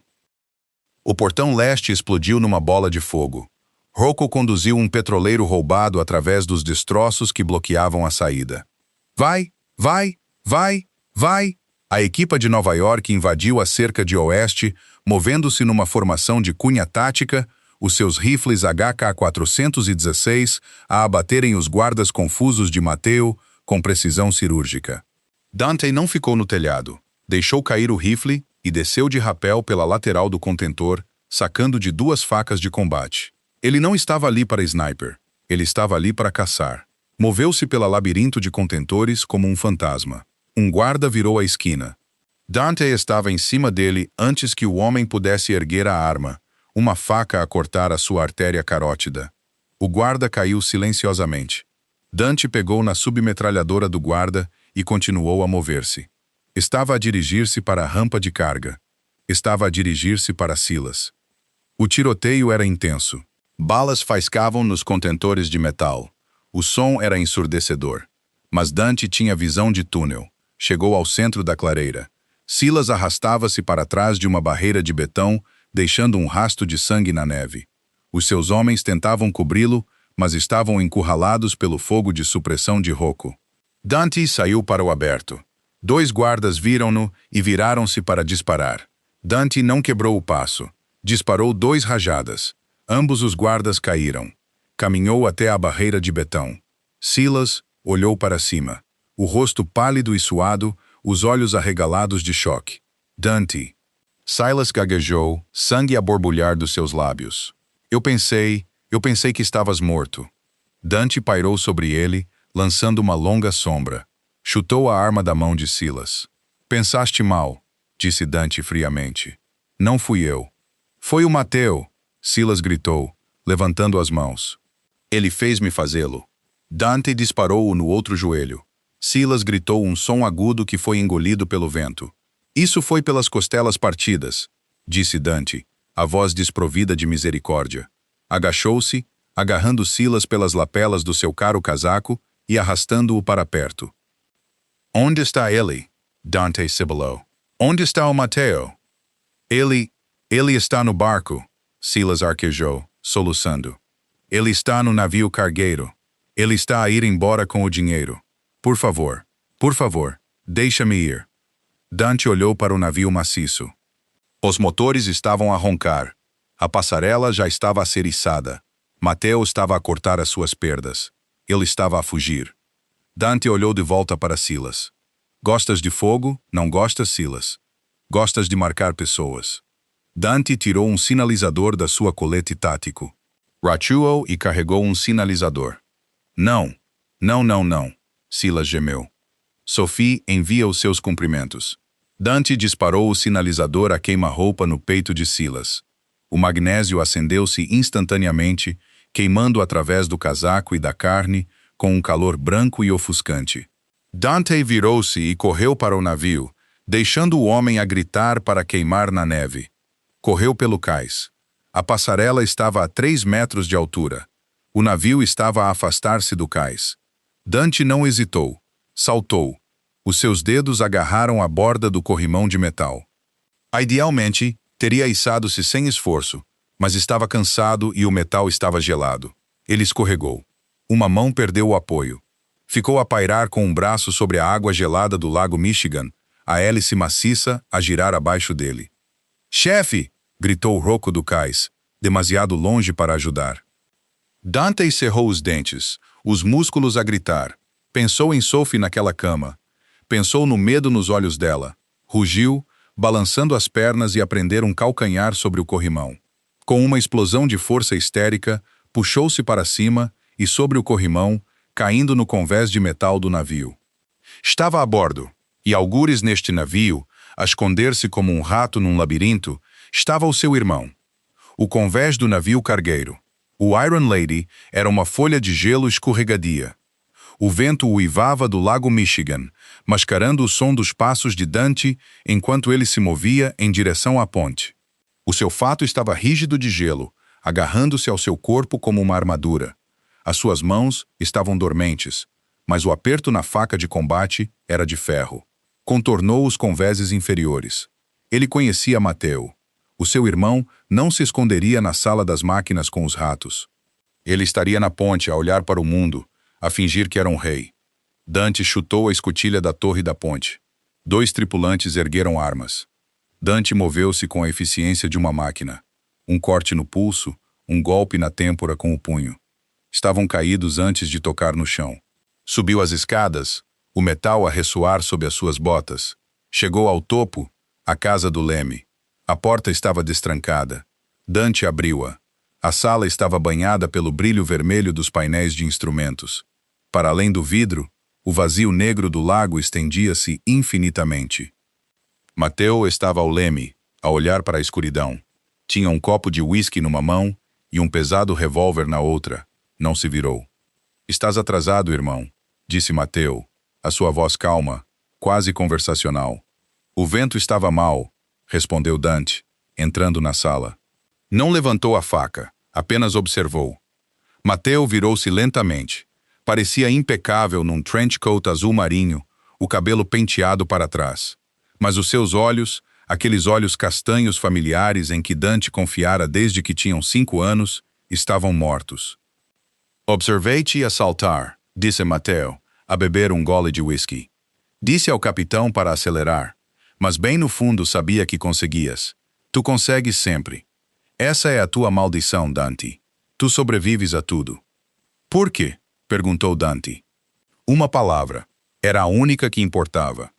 [SPEAKER 1] O portão leste explodiu numa bola de fogo. Rocco conduziu um petroleiro roubado através dos destroços que bloqueavam a saída. Vai, vai, vai, vai! A equipa de Nova York invadiu a cerca de oeste, movendo-se numa formação de cunha tática, os seus rifles HK-416 a abaterem os guardas confusos de Mateo com precisão cirúrgica. Dante não ficou no telhado. Deixou cair o rifle e desceu de rapel pela lateral do contentor, sacando de 2 facas de combate. Ele não estava ali para sniper. Ele estava ali para caçar. Moveu-se pela labirinto de contentores como um fantasma. Um guarda virou a esquina. Dante estava em cima dele antes que o homem pudesse erguer a arma, uma faca a cortar a sua artéria carótida. O guarda caiu silenciosamente. Dante pegou na submetralhadora do guarda e continuou a mover-se. Estava a dirigir-se para a rampa de carga. Estava a dirigir-se para Silas. O tiroteio era intenso. Balas faiscavam nos contentores de metal. O som era ensurdecedor. Mas Dante tinha visão de túnel. Chegou ao centro da clareira. Silas arrastava-se para trás de uma barreira de betão, deixando um rasto de sangue na neve. Os seus homens tentavam cobri-lo, mas estavam encurralados pelo fogo de supressão de Rocco. Dante saiu para o aberto. 2 guardas viram-no e viraram-se para disparar. Dante não quebrou o passo. Disparou 2 rajadas. Ambos os guardas caíram. Caminhou até a barreira de betão. Silas olhou para cima. O rosto pálido e suado, os olhos arregalados de choque. Dante. Silas gaguejou, sangue a borbulhar dos seus lábios. Eu pensei que estavas morto. Dante pairou sobre ele, lançando uma longa sombra. Chutou a arma da mão de Silas. Pensaste mal, disse Dante friamente. Não fui eu. Foi o Mateo, Silas gritou, levantando as mãos. Ele fez-me fazê-lo. Dante disparou-o no outro joelho. Silas gritou um som agudo que foi engolido pelo vento. Isso foi pelas costelas partidas, disse Dante, a voz desprovida de misericórdia. Agachou-se, agarrando Silas pelas lapelas do seu caro casaco e arrastando-o para perto. Onde está ele? Dante sibilou. Onde está o Mateo? Ele está no barco, Silas arquejou, soluçando. Ele está no navio cargueiro. Ele está a ir embora com o dinheiro. Por favor, deixa-me ir. Dante olhou para o navio maciço. Os motores estavam a roncar. A passarela já estava a ser içada. Mateo estava a cortar as suas perdas. Ele estava a fugir. Dante olhou de volta para Silas. Gostas de fogo? Não gostas, Silas? Gostas de marcar pessoas? Dante tirou um sinalizador da sua colete tático. Rachuou e carregou um sinalizador. Não, Silas gemeu. Sophie envia os seus cumprimentos. Dante disparou o sinalizador a queima-roupa no peito de Silas. O magnésio acendeu-se instantaneamente, queimando através do casaco e da carne, com um calor branco e ofuscante. Dante virou-se e correu para o navio, deixando o homem a gritar para queimar na neve. Correu pelo cais. A passarela estava a 3 metros de altura. O navio estava a afastar-se do cais. Dante não hesitou. Saltou. Os seus dedos agarraram a borda do corrimão de metal. Idealmente, teria içado-se sem esforço, mas estava cansado e o metal estava gelado. Ele escorregou. Uma mão perdeu o apoio. Ficou a pairar com um braço sobre a água gelada do lago Michigan, a hélice maciça a girar abaixo dele. Chefe! Gritou Rocco do cais, demasiado longe para ajudar. Dante cerrou os dentes, os músculos a gritar. Pensou em Sophie naquela cama. Pensou no medo nos olhos dela. Rugiu, balançando as pernas e a prender um calcanhar sobre o corrimão. Com uma explosão de força histérica, puxou-se para cima e sobre o corrimão, caindo no convés de metal do navio. Estava a bordo, e algures neste navio, a esconder-se como um rato num labirinto, estava o seu irmão. O convés do navio cargueiro. O Iron Lady era uma folha de gelo escorregadia. O vento uivava do lago Michigan, mascarando o som dos passos de Dante enquanto ele se movia em direção à ponte. O seu fato estava rígido de gelo, agarrando-se ao seu corpo como uma armadura. As suas mãos estavam dormentes, mas o aperto na faca de combate era de ferro. Contornou os convéses inferiores. Ele conhecia Mateo. O seu irmão não se esconderia na sala das máquinas com os ratos. Ele estaria na ponte a olhar para o mundo, a fingir que era um rei. Dante chutou a escotilha da torre da ponte. 2 tripulantes ergueram armas. Dante moveu-se com a eficiência de uma máquina. Um corte no pulso, um golpe na têmpora com o punho. Estavam caídos antes de tocar no chão. Subiu as escadas, o metal a ressoar sob as suas botas. Chegou ao topo, a casa do Leme. A porta estava destrancada. Dante abriu-a. A sala estava banhada pelo brilho vermelho dos painéis de instrumentos. Para além do vidro, o vazio negro do lago estendia-se infinitamente. Mateo estava ao leme, a olhar para a escuridão. Tinha um copo de uísque numa mão e um pesado revólver na outra. Não se virou. Estás atrasado, irmão, disse Mateo, a sua voz calma, quase conversacional. O vento estava mau, respondeu Dante, entrando na sala. Não levantou a faca, apenas observou. Mateo virou-se lentamente. Parecia impecável num trench coat azul marinho, o cabelo penteado para trás. Mas os seus olhos, aqueles olhos castanhos familiares em que Dante confiara desde que tinham 5 anos, estavam mortos. Observei-te assaltar, disse Mateo, a beber um gole de whisky. Disse ao capitão para acelerar, mas bem no fundo sabia que conseguias. Tu consegues sempre. Essa é a tua maldição, Dante. Tu sobrevives a tudo. Por quê? Perguntou Dante. Uma palavra. Era a única que importava.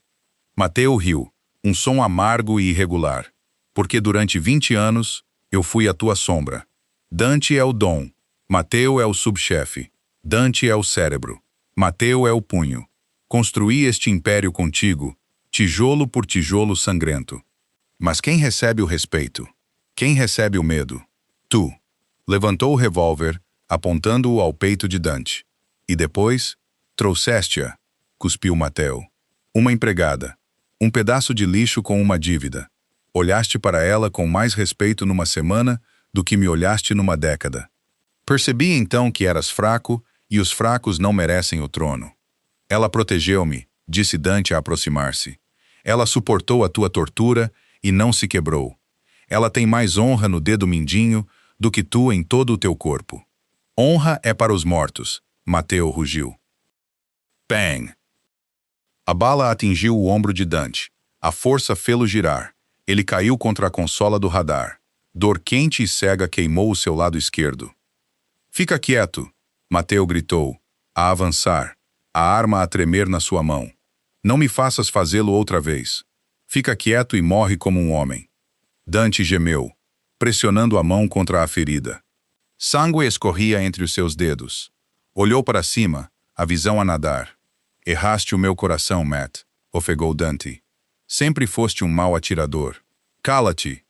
[SPEAKER 1] Mateo riu, um som amargo e irregular. Porque durante 20 anos, eu fui a tua sombra. Dante é o dom. Mateo é o subchefe. Dante é o cérebro. Mateo é o punho. Construí este império contigo, tijolo por tijolo sangrento. Mas quem recebe o respeito? Quem recebe o medo? Tu. Levantou o revólver, apontando-o ao peito de Dante. E depois, trouxeste-a, cuspiu Mateo. Uma empregada. Um pedaço de lixo com uma dívida. Olhaste para ela com mais respeito numa semana do que me olhaste numa década. Percebi então que eras fraco e os fracos não merecem o trono. Ela protegeu-me, disse Dante a aproximar-se. Ela suportou a tua tortura e não se quebrou. Ela tem mais honra no dedo mindinho do que tu em todo o teu corpo. Honra é para os mortos, Mateo rugiu. Bang! A bala atingiu o ombro de Dante. A força fê-lo girar. Ele caiu contra a consola do radar. Dor quente e cega queimou o seu lado esquerdo. Fica quieto, Mateo gritou, a avançar, a arma a tremer na sua mão. Não me faças fazê-lo outra vez. Fica quieto e morre como um homem. Dante gemeu, pressionando a mão contra a ferida. Sangue escorria entre os seus dedos. Olhou para cima, a visão a nadar. Erraste o meu coração, Matt, ofegou Dante. Sempre foste um mau atirador. Cala-te!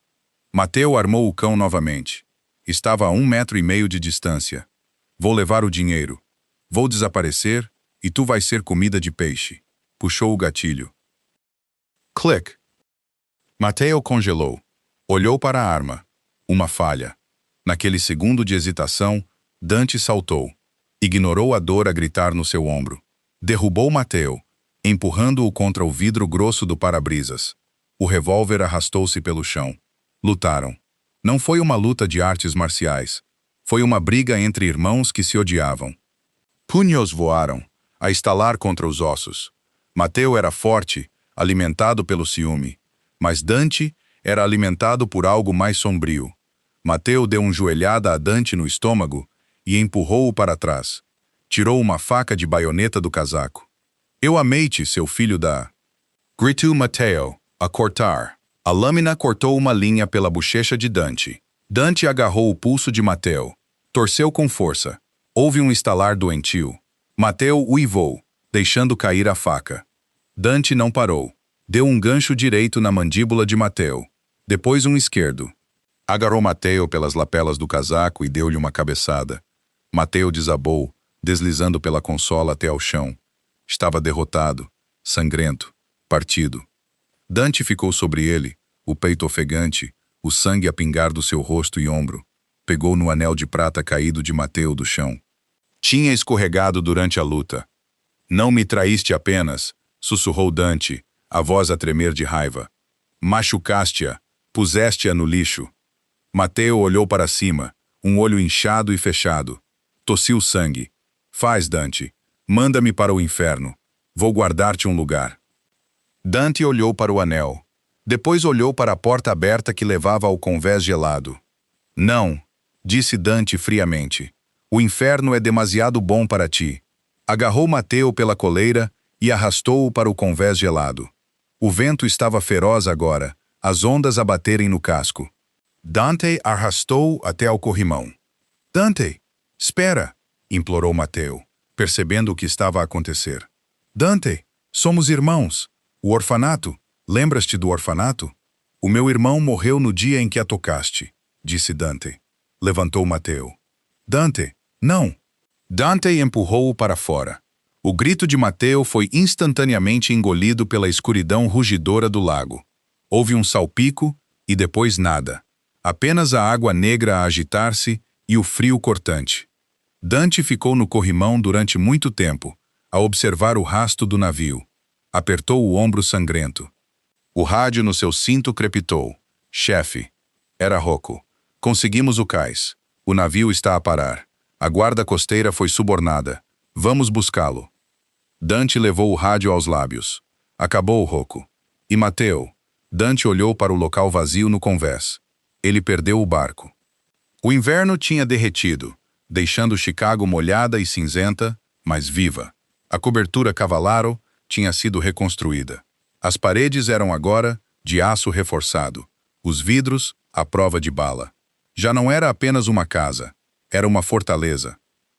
[SPEAKER 1] Mateo armou o cão novamente. Estava a 1,5 metros de distância. Vou levar o dinheiro. Vou desaparecer e tu vais ser comida de peixe. Puxou o gatilho. Click! Mateo congelou. Olhou para a arma. Uma falha. Naquele segundo de hesitação, Dante saltou. Ignorou a dor a gritar no seu ombro. Derrubou Mateo, empurrando-o contra o vidro grosso do para-brisas. O revólver arrastou-se pelo chão. Lutaram. Não foi uma luta de artes marciais. Foi uma briga entre irmãos que se odiavam. Punhos voaram, a estalar contra os ossos. Mateo era forte, alimentado pelo ciúme. Mas Dante era alimentado por algo mais sombrio. Mateo deu uma joelhada a Dante no estômago e empurrou-o para trás. Tirou uma faca de baioneta do casaco. Eu amei-te, seu filho da... Gritou Mateo, a cortar. A lâmina cortou uma linha pela bochecha de Dante. Dante agarrou o pulso de Mateo. Torceu com força. Houve um estalar doentio. Mateo uivou, deixando cair a faca. Dante não parou. Deu um gancho direito na mandíbula de Mateo. Depois um esquerdo. Agarrou Mateo pelas lapelas do casaco e deu-lhe uma cabeçada. Mateo desabou, deslizando pela consola até ao chão. Estava derrotado, sangrento, partido. Dante ficou sobre ele, o peito ofegante, o sangue a pingar do seu rosto e ombro. Pegou no anel de prata caído de Mateo do chão. Tinha escorregado durante a luta. Não me traíste apenas, sussurrou Dante, a voz a tremer de raiva. Machucaste-a, puseste-a no lixo. Mateo olhou para cima, um olho inchado e fechado. Tossiu sangue. Faz, Dante. Manda-me para o inferno. Vou guardar-te um lugar. Dante olhou para o anel. Depois olhou para a porta aberta que levava ao convés gelado. Não, disse Dante friamente. O inferno é demasiado bom para ti. Agarrou Mateo pela coleira e arrastou-o para o convés gelado. O vento estava feroz agora, as ondas a baterem no casco. Dante arrastou-o até ao corrimão. Dante, espera, implorou Mateo, percebendo o que estava a acontecer. Dante, somos irmãos. O orfanato, lembras-te do orfanato? O meu irmão morreu no dia em que a tocaste, disse Dante. Levantou Mateo. Dante, não! Dante empurrou-o para fora. O grito de Mateo foi instantaneamente engolido pela escuridão rugidora do lago. Houve um salpico e depois nada. Apenas a água negra a agitar-se e o frio cortante. Dante ficou no corrimão durante muito tempo, a observar o rasto do navio. Apertou o ombro sangrento. O rádio no seu cinto crepitou. Chefe. Era Rocco. Conseguimos o cais. O navio está a parar. A guarda costeira foi subornada. Vamos buscá-lo. Dante levou o rádio aos lábios. Acabou, Rocco. E Mateo? Dante olhou para o local vazio no convés. Ele perdeu o barco. O inverno tinha derretido, deixando Chicago molhada e cinzenta, mas viva. A cobertura Cavallaro tinha sido reconstruída. As paredes eram agora de aço reforçado. Os vidros, à prova de bala. Já não era apenas uma casa. Era uma fortaleza.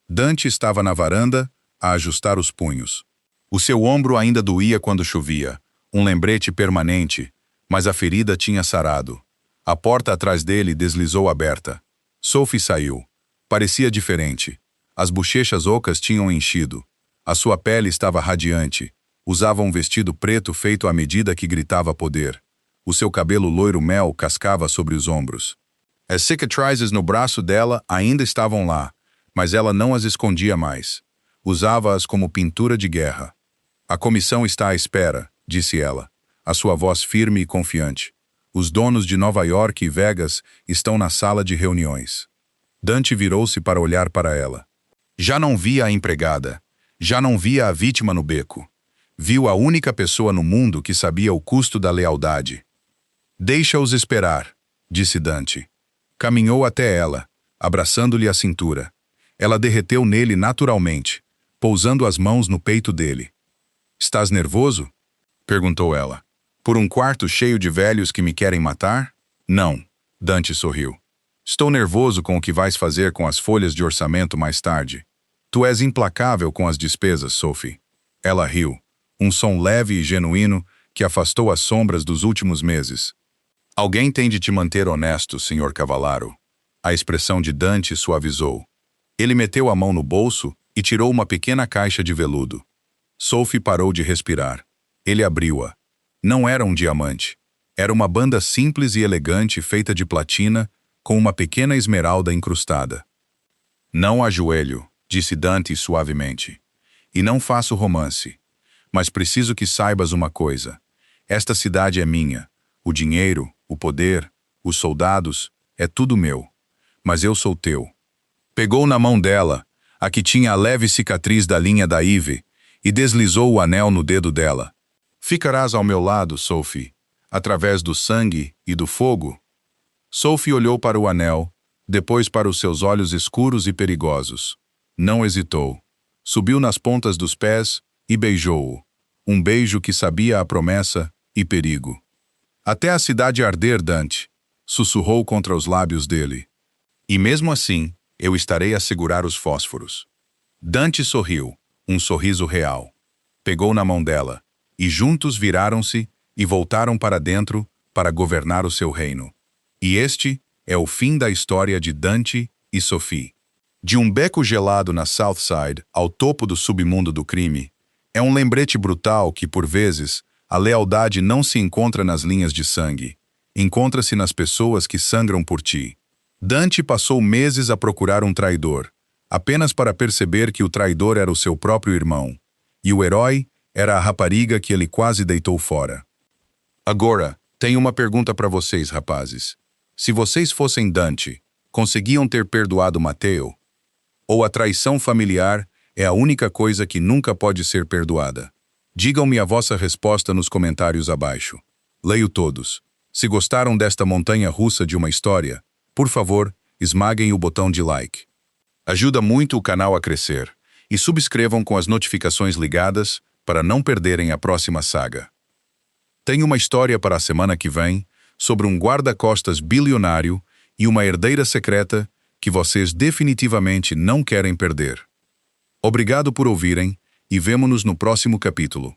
[SPEAKER 1] Dante estava na varanda, a ajustar os punhos. O seu ombro ainda doía quando chovia, um lembrete permanente, mas a ferida tinha sarado. A porta atrás dele deslizou aberta. Sophie saiu. Parecia diferente. As bochechas ocas tinham enchido. A sua pele estava radiante. Usava um vestido preto feito à medida que gritava poder. O seu cabelo loiro mel cascava sobre os ombros. As cicatrizes no braço dela ainda estavam lá, mas ela não as escondia mais. Usava-as como pintura de guerra. A comissão está à espera, disse ela, a sua voz firme e confiante. Os donos de Nova York e Vegas estão na sala de reuniões. Dante virou-se para olhar para ela. Já não via a empregada. Já não via a vítima no beco. Viu a única pessoa no mundo que sabia o custo da lealdade. Deixa-os esperar, disse Dante. Caminhou até ela, abraçando-lhe a cintura. Ela derreteu nele naturalmente, pousando as mãos no peito dele. Estás nervoso? Perguntou ela. Por um quarto cheio de velhos que me querem matar? Não, Dante sorriu. Estou nervoso com o que vais fazer com as folhas de orçamento mais tarde. Tu és implacável com as despesas, Sophie. Ela riu, um som leve e genuíno que afastou as sombras dos últimos meses. Alguém tem de te manter honesto, Sr. Cavallaro. A expressão de Dante suavizou. Ele meteu a mão no bolso e tirou uma pequena caixa de veludo. Sophie parou de respirar. Ele abriu-a. Não era um diamante. Era uma banda simples e elegante feita de platina com uma pequena esmeralda incrustada. Não ajoelho, disse Dante suavemente. E não faço romance. Mas preciso que saibas uma coisa. Esta cidade é minha. O dinheiro, o poder, os soldados, é tudo meu. Mas eu sou teu. Pegou na mão dela, a que tinha a leve cicatriz da linha da Ive, e deslizou o anel no dedo dela. Ficarás ao meu lado, Sophie, através do sangue e do fogo. Sophie olhou para o anel, depois para os seus olhos escuros e perigosos. Não hesitou. Subiu nas pontas dos pés e beijou-o. Um beijo que sabia a promessa e perigo. Até a cidade arder, Dante, sussurrou contra os lábios dele. E mesmo assim, eu estarei a segurar os fósforos. Dante sorriu, um sorriso real. Pegou na mão dela, e juntos viraram-se e voltaram para dentro para governar o seu reino. E este é o fim da história de Dante e Sophie. De um beco gelado na South Side ao topo do submundo do crime, é um lembrete brutal que, por vezes, a lealdade não se encontra nas linhas de sangue. Encontra-se nas pessoas que sangram por ti. Dante passou meses a procurar um traidor, apenas para perceber que o traidor era o seu próprio irmão, e o herói era a rapariga que ele quase deitou fora. Agora, tenho uma pergunta para vocês, rapazes. Se vocês fossem Dante, conseguiam ter perdoado Mateo? Ou a traição familiar é a única coisa que nunca pode ser perdoada? Digam-me a vossa resposta nos comentários abaixo. Leio todos. Se gostaram desta montanha-russa de uma história, por favor, esmaguem o botão de like. Ajuda muito o canal a crescer. E subscrevam com as notificações ligadas para não perderem a próxima saga. Tenho uma história para a semana que vem sobre um guarda-costas bilionário e uma herdeira secreta que vocês definitivamente não querem perder. Obrigado por ouvirem e vemo-nos no próximo capítulo.